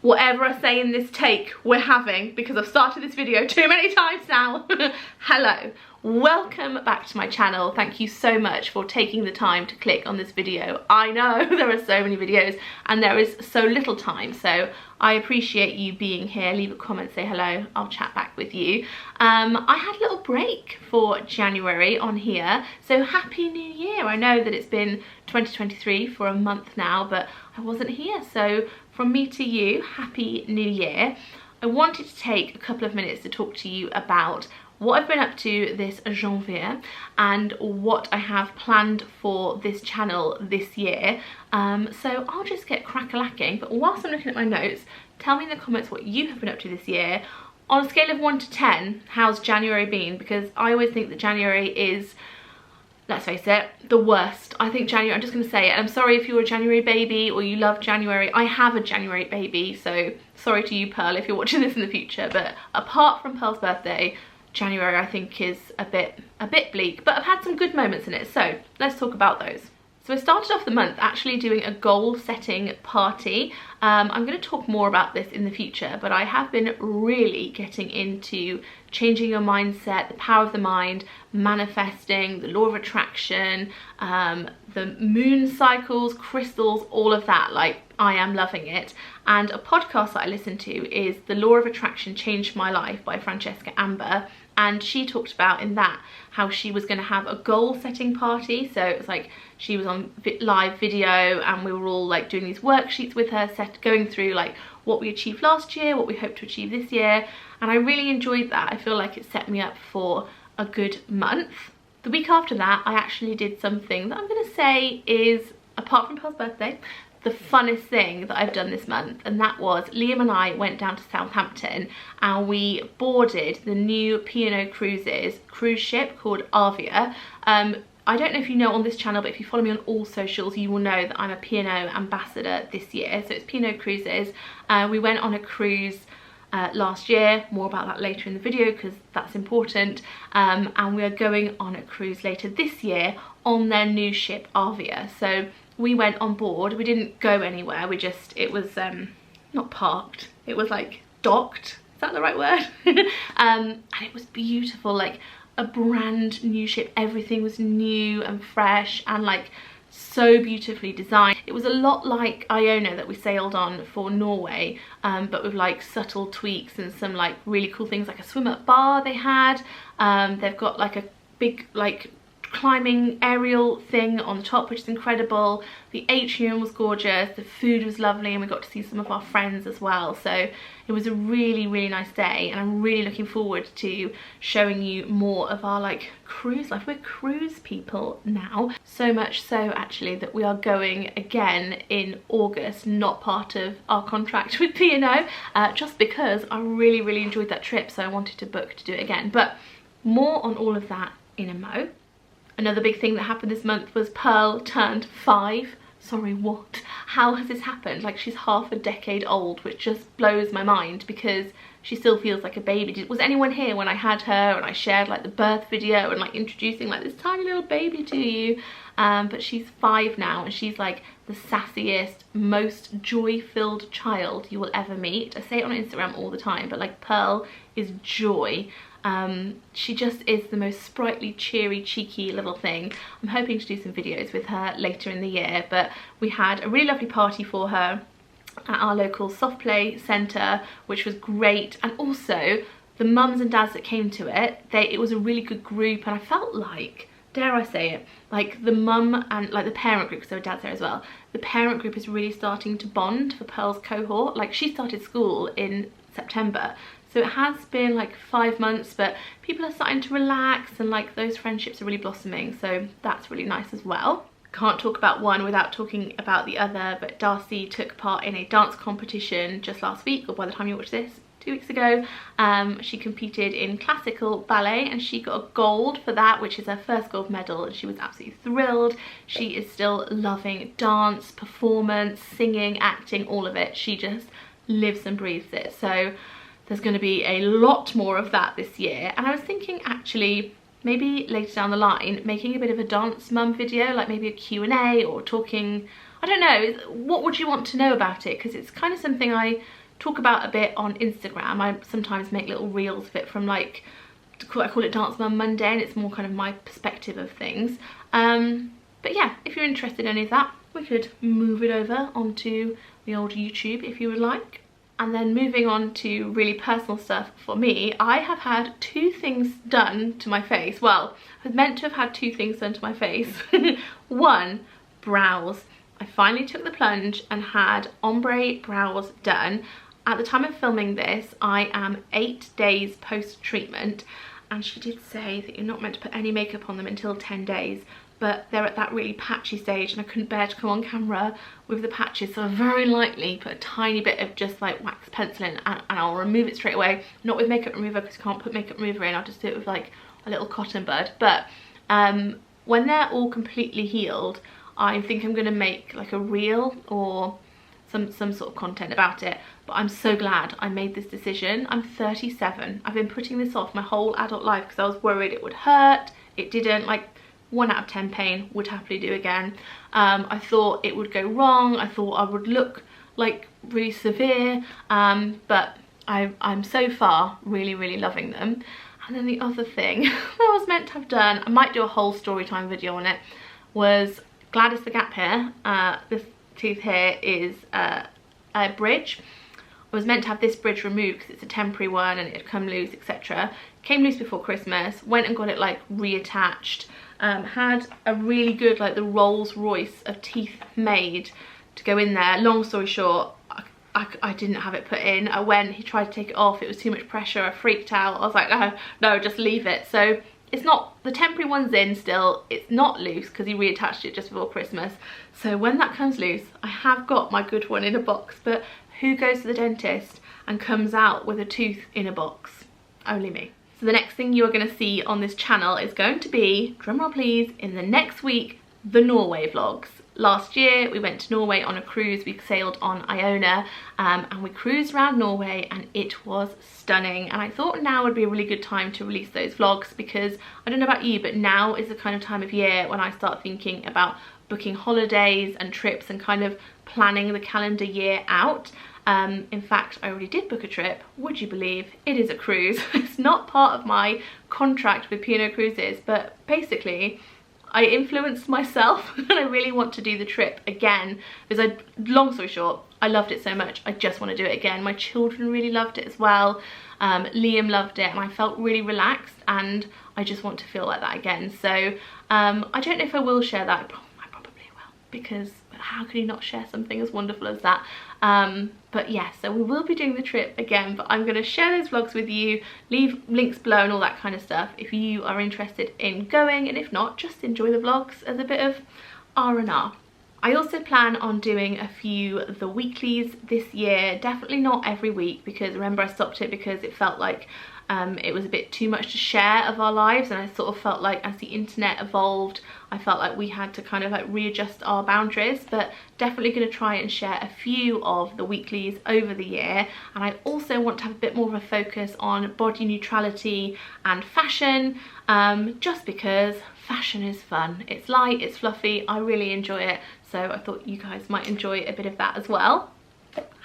Whatever I say in this take, we're having, because I've started this video too many times now. Hello, welcome back to my channel. Thank you so much for taking the time to click on this video. I know there are so many videos and there is so little time, so I appreciate you being here. Leave a comment, say hello, I'll chat back with you. I had a little break for January on here, so happy new year. I know that it's been 2023 for a month now, but I wasn't here, so from me to you, happy new year. I wanted to take a couple of minutes to talk to you about what I've been up to this Janvier and what I have planned for this channel this year. So I'll just get crack-a-lacking, but whilst I'm looking at my notes, tell me in the comments what you have been up to this year. On a scale of 1 to 10, how's January been? Because I always think that January is, let's face it, the worst. I think January, I'm just going to say it, and I'm sorry if you're a January baby or you love January. I have a January baby, so sorry to you, Pearl, if you're watching this in the future. But apart from Pearl's birthday, January I think is a bit bleak, but I've had some good moments in it, so let's talk about those. So I started off the month actually doing a goal setting party. I'm going to talk more about this in the future, but I have been really getting into changing your mindset, the power of the mind, manifesting, the law of attraction, the moon cycles, crystals, all of that. Like, I am loving it. And a podcast that I listen to is The Law of Attraction Changed My Life by Francesca Amber. And she talked about in that how she was going to have a goal setting party. So it was like she was on live video and we were all like doing these worksheets with her, going through like what we achieved last year, what we hope to achieve this year. And I really enjoyed that. I feel like it set me up for a good month. The week after that, I actually did something that I'm going to say is, apart from Pearl's birthday, the funnest thing that I've done this month, and that was Liam and I went down to Southampton and we boarded the new P&O Cruises cruise ship called Avia. I don't know if you know on this channel, but if you follow me on all socials, you will know that I'm a P&O ambassador this year. So it's P&O Cruises. We went on a cruise last year, more about that later in the video because that's important, and we are going on a cruise later this year on their new ship Avia. So we went on board, we didn't go anywhere, it was not parked, it was like docked, is that the right word? And it was beautiful, like a brand new ship. Everything was new and fresh and like so beautifully designed. It was a lot like Iona that we sailed on for Norway, but with like subtle tweaks and some like really cool things, like a swim up bar they had. They've got like a big like climbing aerial thing on the top, which is incredible. The atrium was gorgeous, the food was lovely, and we got to see some of our friends as well. So it was a really nice day, and I'm really looking forward to showing you more of our like cruise life. We're cruise people now, so much so actually that we are going again in August, not part of our contract with P&O, just because I really enjoyed that trip, so I wanted to book to do it again. But more on all of that in a mo. Another big thing that happened this month was Pearl turned 5. Sorry, what? How has this happened? Like, she's half a decade old, which just blows my mind because she still feels like a baby. Was anyone here when I had her and I shared like the birth video and like introducing like this tiny little baby to you? But she's 5 now and she's like the sassiest, most joy-filled child you will ever meet. I say it on Instagram all the time, but like Pearl is joy. She just is the most sprightly, cheery, cheeky little thing. I'm hoping to do some videos with her later in the year, but we had a really lovely party for her at our local soft play centre, which was great. And also the mums and dads that came to it, it was a really good group, and I felt like, dare I say it, like the mum and like the parent group, because there were dads there as well, the parent group is really starting to bond for Pearl's cohort. Like, she started school in September, so it has been like 5 months, but people are starting to relax and like those friendships are really blossoming, so that's really nice as well. Can't talk about one without talking about the other, but Darcy took part in a dance competition just last week, or by the time you watch this, 2 weeks ago. She competed in classical ballet and she got a gold for that, which is her first gold medal, and she was absolutely thrilled. She is still loving dance, performance, singing, acting, all of it. She just lives and breathes it. So there's going to be a lot more of that this year, and I was thinking actually maybe later down the line making a bit of a dance mum video, like maybe a Q&A or talking, I don't know, what would you want to know about it, because it's kind of something I talk about a bit on Instagram. I sometimes make little reels of it from like, I call it Dance Mum Monday, and it's more kind of my perspective of things. But yeah, if you're interested in any of that, we could move it over onto the old YouTube if you would like. And then moving on to really personal stuff for me, I have had 2 things done to my face. Well, I was meant to have had 2 things done to my face. One, brows. I finally took the plunge and had ombre brows done. At the time of filming this, I am 8 days post-treatment, and she did say that you're not meant to put any makeup on them until 10 days. But they're at that really patchy stage and I couldn't bear to come on camera with the patches, so I very lightly put a tiny bit of just like wax pencil in, and I'll remove it straight away. Not with makeup remover, because you can't put makeup remover in. I'll just do it with like a little cotton bud. But when they're all completely healed, I think I'm going to make like a reel or some sort of content about it. But I'm so glad I made this decision. I'm 37. I've been putting this off my whole adult life because I was worried it would hurt. It didn't. Like, 1 out of 10 pain, would happily do again. I thought it would go wrong. I thought I would look like really severe, but I'm so far really loving them. And then the other thing that I was meant to have done, I might do a whole story time video on it, was Gladys the gap here. This tooth here is a bridge. I was meant to have this bridge removed because it's a temporary one and it had come loose, etc. Came loose before Christmas, went and got it like reattached. Had a really good, like the Rolls Royce of teeth made to go in there. Long story short, I didn't have it put in. He tried to take it off, it was too much pressure, I freaked out. I was like, no, just leave it. So it's not, the temporary one's in still, it's not loose because he reattached it just before Christmas. So when that comes loose, I have got my good one in a box. But who goes to the dentist and comes out with a tooth in a box? Only me. So the next thing you are going to see on this channel is going to be, drumroll please, in the next week, the Norway vlogs. Last year we went to Norway on a cruise. We sailed on Iona and we cruised around Norway and it was stunning. And I thought now would be a really good time to release those vlogs because I don't know about you, but now is the kind of time of year when I start thinking about booking holidays and trips and kind of planning the calendar year out. In fact, I already did book a trip. Would you believe it is a cruise? It's not part of my contract with P&O Cruises, but basically I influenced myself and I really want to do the trip again because long story short, I loved it so much. I just want to do it again. My children really loved it as well. Liam loved it and I felt really relaxed and I just want to feel like that again. So I don't know if I will share that. I probably will, because how can you not share something as wonderful as that? But yeah, so we will be doing the trip again, but I'm going to share those vlogs with you, leave links below and all that kind of stuff if you are interested in going, and if not, just enjoy the vlogs as a bit of R&R. I also plan on doing a few of the weeklies this year, definitely not every week, because remember I stopped it because it felt like it was a bit too much to share of our lives, and I sort of felt like as the internet evolved I felt like we had to kind of like readjust our boundaries. But definitely going to try and share a few of the weeklies over the year. And I also want to have a bit more of a focus on body neutrality and fashion, just because fashion is fun. It's light, it's fluffy, I really enjoy it, so I thought you guys might enjoy a bit of that as well.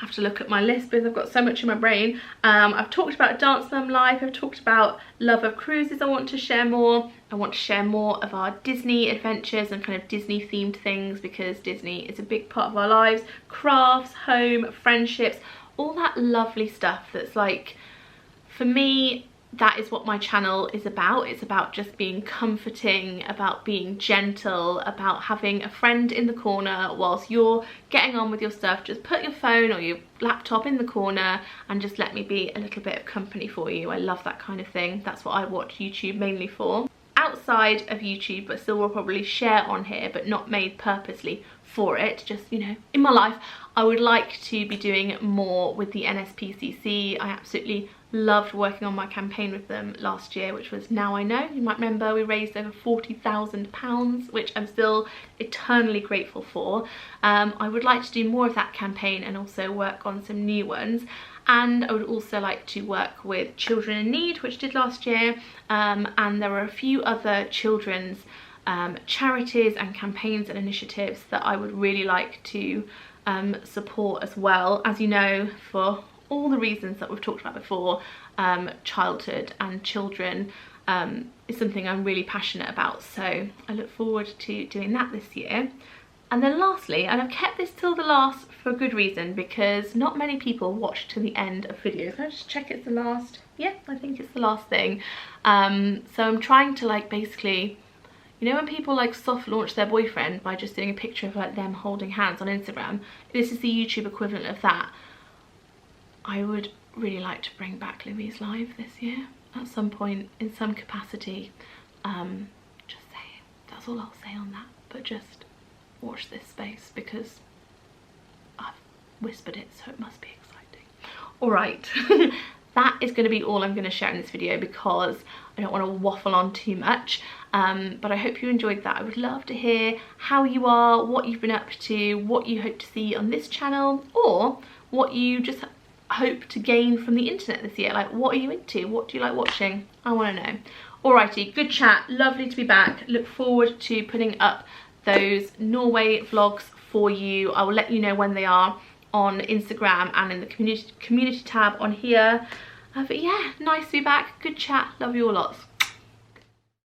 Have to look at my list because I've got so much in my brain. I've talked about Dance Mum Life, I've talked about love of cruises. I want to share more. I want to share more of our Disney adventures and kind of Disney themed things, because Disney is a big part of our lives. Crafts, home, friendships, all that lovely stuff that's like, for me, that is what my channel is about. It's about just being comforting, about being gentle, about having a friend in the corner whilst you're getting on with your stuff. Just put your phone or your laptop in the corner and just let me be a little bit of company for you. I love that kind of thing. That's what I watch YouTube mainly for. Outside of YouTube, but still will probably share on here, but not made purposely for it, just, you know, in my life, I would like to be doing more with the NSPCC. I absolutely loved working on my campaign with them last year, which was Now I Know. You might remember we raised over £40,000, which I'm still eternally grateful for. I would like to do more of that campaign and also work on some new ones. And I would also like to work with Children in Need, which I did last year, and there are a few other children's charities and campaigns and initiatives that I would really like to support as well. As you know, for all the reasons that we've talked about before. Childhood and children is something I'm really passionate about, so I look forward to doing that this year. And then lastly, and I've kept this till the last for a good reason, because not many people watch to the end of videos. Can I just check it's the last? Yeah, I think it's the last thing. So I'm trying to like basically, you know when people like soft launch their boyfriend by just doing a picture of like them holding hands on Instagram? This is the YouTube equivalent of that. I would really like to bring back Louise live this year at some point in some capacity. Just saying, that's all I'll say on that, but just watch this space because I've whispered it, so it must be exciting. All right. That is going to be all I'm going to share in this video because I don't want to waffle on too much, but I hope you enjoyed that. I would love to hear how you are, what you've been up to, what you hope to see on this channel, or what you just hope to gain from the internet this year. Like, what are you into? What do you like watching? I want to know. Alrighty, good chat, lovely to be back. Look forward to putting up those Norway vlogs for you. I will let you know when they are on Instagram and in the community tab on here. But yeah, nice to be back, good chat, love you all lots.